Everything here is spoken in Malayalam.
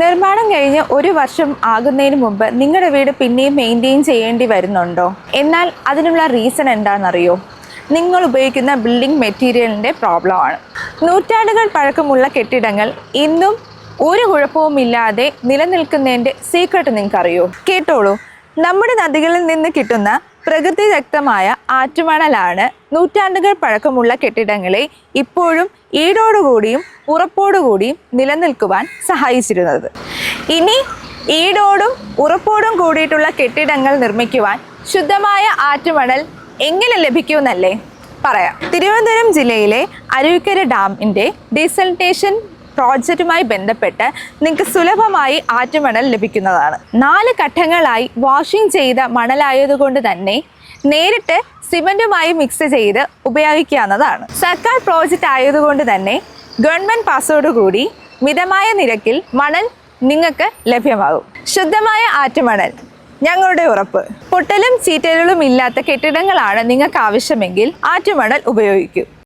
നിർമ്മാണം കഴിഞ്ഞ് 1 വർഷം ആകുന്നതിന് മുമ്പ് നിങ്ങളുടെ വീട് പിന്നെയും മെയിൻറ്റെയിൻ ചെയ്യേണ്ടി വരുന്നുണ്ടോ? എന്നാൽ അതിനുള്ള റീസൺ എന്താണെന്നറിയോ? നിങ്ങൾ ഉപയോഗിക്കുന്ന ബിൽഡിംഗ് മെറ്റീരിയലിൻ്റെ പ്രോബ്ലമാണ്. നൂറ്റാണ്ടുകൾ പഴക്കമുള്ള കെട്ടിടങ്ങൾ ഇന്നും ഒരു കുഴപ്പവുമില്ലാതെ നിലനിൽക്കുന്നതിൻ്റെ സീക്രട്ട് നിങ്ങൾക്കറിയോ? കേട്ടോളൂ. നമ്മുടെ നദികളിൽ നിന്ന് കിട്ടുന്ന പ്രകൃതിദത്തമായ ആറ്റുമണലാണ് നൂറ്റാണ്ടുകൾ പഴക്കമുള്ള കെട്ടിടങ്ങളെ ഇപ്പോഴും ഈടോടുകൂടിയും ഉറപ്പോടുകൂടിയും നിലനിൽക്കുവാൻ സഹായിച്ചിരുന്നത്. ഇനി ഈടോടും ഉറപ്പോടും കൂടിയിട്ടുള്ള കെട്ടിടങ്ങൾ നിർമ്മിക്കുവാൻ ശുദ്ധമായ ആറ്റുമണൽ എങ്ങനെ ലഭിക്കുമെന്നല്ലേ പറയാം. തിരുവനന്തപുരം ജില്ലയിലെ അരുവിക്കര ഡാമിൻ്റെ ഡീസലിനേഷൻ പ്രോജക്റ്റുമായി ബന്ധപ്പെട്ട് നിങ്ങൾക്ക് സുലഭമായി ആറ്റുമണൽ ലഭിക്കുന്നതാണ്. 4 ഘട്ടങ്ങളായി വാഷിംഗ് ചെയ്ത മണലായതുകൊണ്ട് തന്നെ നേരിട്ട് സിമൻറ്റുമായി മിക്സ് ചെയ്ത് ഉപയോഗിക്കാവുന്നതാണ്. സർക്കാർ പ്രോജക്റ്റ് ആയതുകൊണ്ട് തന്നെ ഗവൺമെൻറ് പാസോടുകൂടി മിതമായ നിരക്കിൽ മണൽ നിങ്ങൾക്ക് ലഭ്യമാകും. ശുദ്ധമായ ആറ്റുമണൽ ഞങ്ങളുടെ ഉറപ്പ്. പൊട്ടലും ചീറ്റലുകളും ഇല്ലാത്ത കെട്ടിടങ്ങളാണ് നിങ്ങൾക്ക് ആവശ്യമെങ്കിൽ ആറ്റുമണൽ ഉപയോഗിക്കൂ.